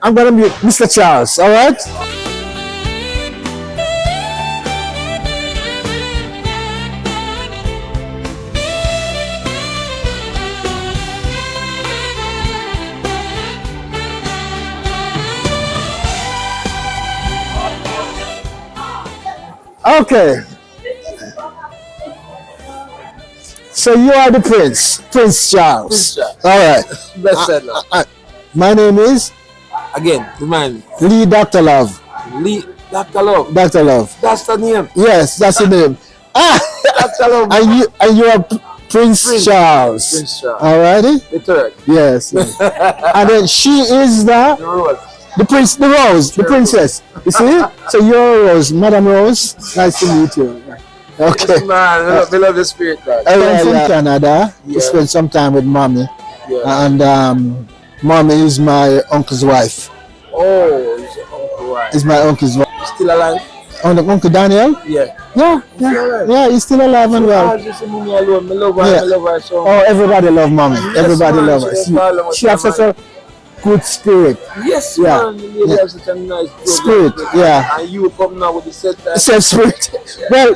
I'm gonna mute Mr. Charles. All right. Okay. So you are the Prince, Prince Charles. All right. Bless that love. My name is Again, remind me. Lee Dr. Love. Lee, Dr. Love. Dr. Love. That's the name. Yes, that's the name. Dr. Love. And you are Prince Charles. Prince Charles. All righty. The third. Yes. Yes. And then she is The Rose. the prince, the Rose, the princess. You see? So you're Rose, Madam Rose. Nice to meet you. Okay. Yes, man, we love the spirit, God. I'm from Canada. We Yeah. spent some time with mommy. Yeah. And mommy is my uncle's wife. Oh, he's your uncle, right? Is my uncle's wife. Still alive? Uncle Daniel? Yeah. Yeah, Still alive? yeah, he's still alive and well. I just leave me alone. I love her. Yeah. I love her so Oh, everybody love mommy. Yes, Everybody man, love she her. does follow She has us, such a good spirit. Yes, Yeah. man. The lady Yeah. has such a nice Spirit, yeah. And you come now with the set that. Same spirit. Well,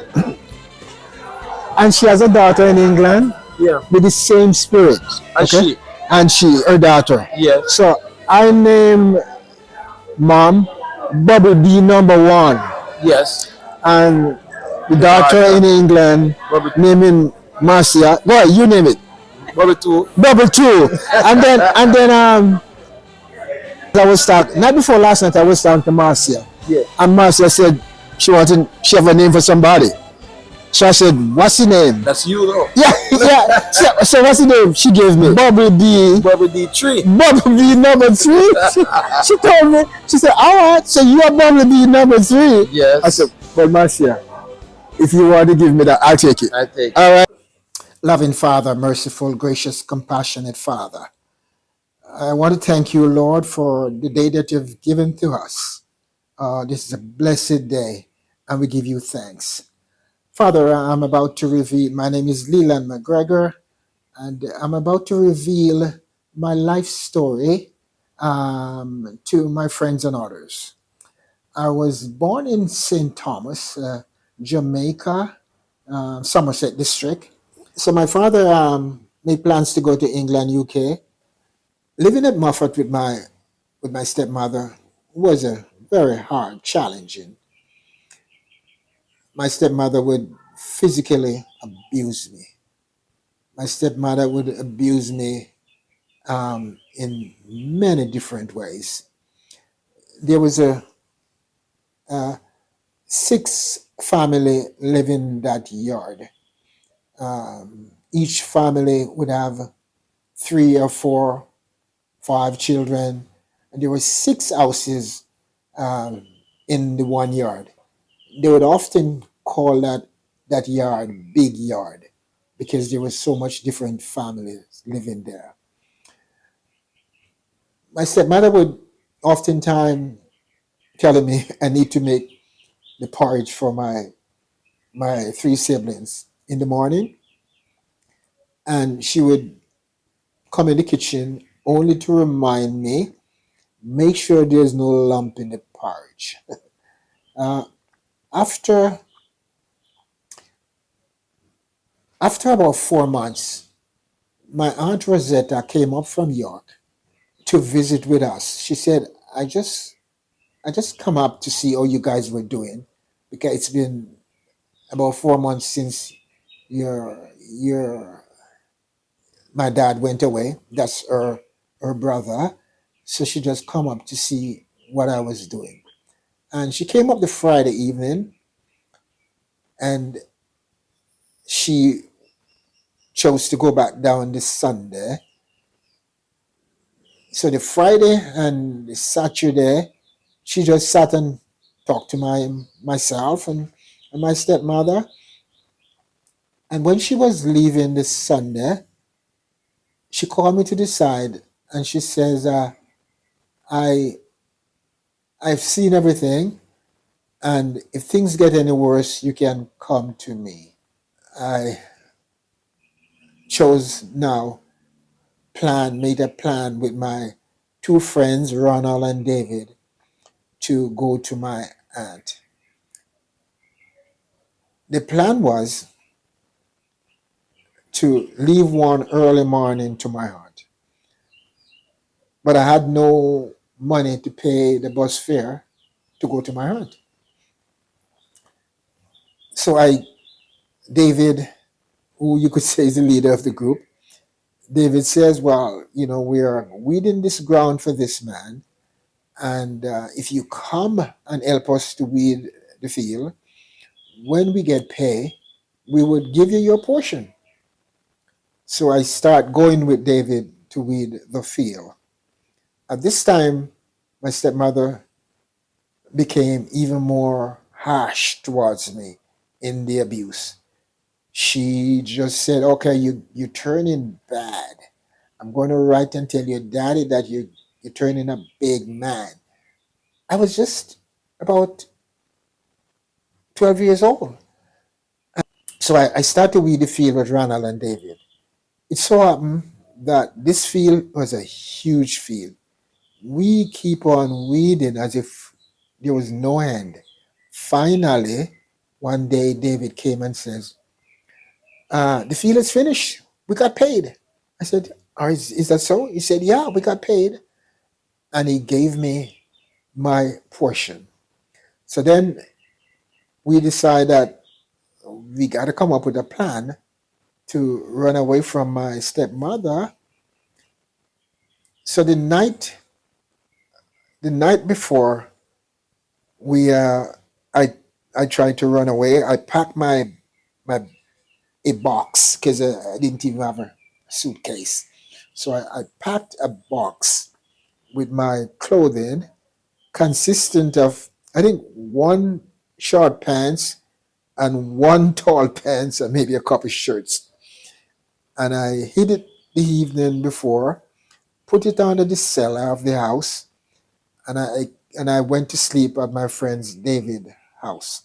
and she has a daughter in England Yeah. with the same spirit. And And she, her daughter. Yeah. So I name mom Bubble B #1. Yes. And the daughter in England Bubble- naming Marcia. Go ahead, you name it. Bubble 2. Bubble 2. And then I was talking, not before last night, I was talking to Marcia. Yeah. And Marcia said she have a name for somebody. So I said, what's the name? That's you, though. Yeah, yeah. So what's the name she gave me? Bubble B. Bubble D3. Bubble B #3. She told me, she said, all right, so you are Bubble B #3. Yes. I said, well, Marcia, if you want to give me that, I'll take it. I take All right. Loving Father, merciful, gracious, compassionate Father, I want to thank you, Lord, for the day that you've given to us. This is a blessed day, and we give you thanks. Father, I'm about to reveal, my name is Leeland McGregor, and I'm about to reveal my life story to my friends and others. I was born in St. Thomas, Jamaica, Somerset district. So my father made plans to go to England, UK. Living at Moffat with my stepmother was a very hard, challenging. My stepmother would physically abuse me. My stepmother would abuse me in many different ways. There was a 6 family living in that yard. Each family would have 3 or 4, 5 children, and there were 6 houses in the one yard. They would often call that yard big yard because there was so much different families living there. My stepmother would oftentimes tell me I need to make the porridge for my 3 siblings in the morning, and she would come in the kitchen only to remind me, make sure there's no lump in the porridge. After about 4 months, my Aunt Rosetta came up from York to visit with us. She said, I just come up to see how you guys were doing, because it's been about 4 months since my dad went away. That's her brother. So she just come up to see what I was doing. And she came up the Friday evening, and she chose to go back down this Sunday. So the Friday and the Saturday, she just sat and talked to myself and my stepmother. And when she was leaving this Sunday, she called me to the side and she says, I've seen everything, and if things get any worse, you can come to me. I chose now, made a plan with my two friends, Ronald and David, to go to my aunt. The plan was to leave one early morning to my aunt, but I had no money to pay the bus fare to go to my aunt. So David, who you could say is the leader of the group, David says, "Well, we are weeding this ground for this man, and if you come and help us to weed the field, when we get pay, we would give you your portion." So I start going with David to weed the field. At this time, my stepmother became even more harsh towards me in the abuse. She just said, "Okay, you're turning bad. I'm going to write and tell your daddy that you're turning a big man." I was just about 12 years old. So I started to weed the field with Ronald and David. It so happened that this field was a huge field. We keep on weeding as if there was no end. Finally, one day David came and says, "The field is finished. We got paid." I said, is that so? He said, "Yeah, we got paid." And he gave me my portion. So then we decided that we got to come up with a plan to run away from my stepmother. So the night before we I I tried to run away. I packed my a box because I didn't even have a suitcase. So I packed a box with my clothing consistent of, I think, one short pants and one tall pants and maybe a couple shirts. And I hid it the evening before, put it under the cellar of the house, and I went to sleep at my friend's David house.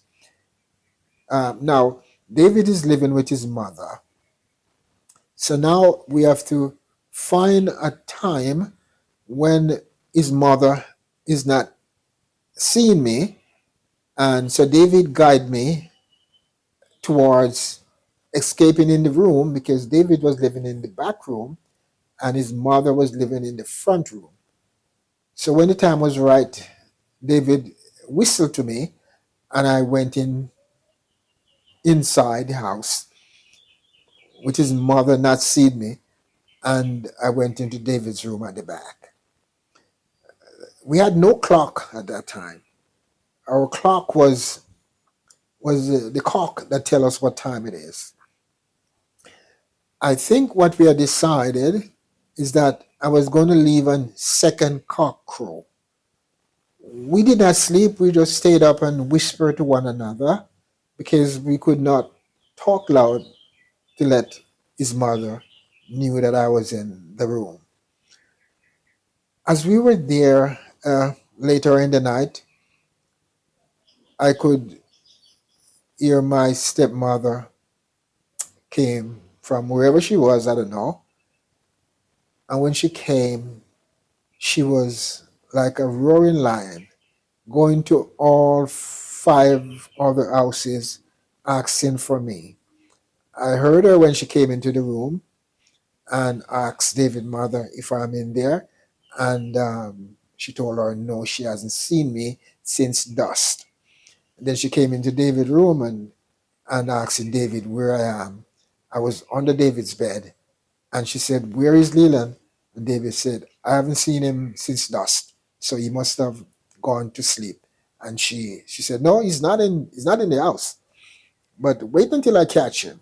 Now David is living with his mother, so now we have to find a time when his mother is not seeing me, and so David guide me towards escaping in the room because David was living in the back room and his mother was living in the front room. So when the time was right, David whistled to me and I went inside the house with his mother not seeing me, and I went into David's room at the back. We had no clock at that time. Our clock was the clock that tell us what time it is. I think what we had decided is that I was going to leave on second cock crow. We did not sleep. We just stayed up and whispered to one another because we could not talk loud to let his mother knew that I was in the room. As we were there later in the night, I could hear my stepmother came from wherever she was, I don't know. And when she came, she was like a roaring lion, going to all five other houses asking for me. I heard her when she came into the room and asked David's mother if I'm in there. And she told her no, she hasn't seen me since dusk. Then she came into David's room and asked David where I am. I was under David's bed. And she said, "Where is Leeland?" And David said, "I haven't seen him since dusk. So he must have gone to sleep." And she said, "No, he's not in the house. But wait until I catch him."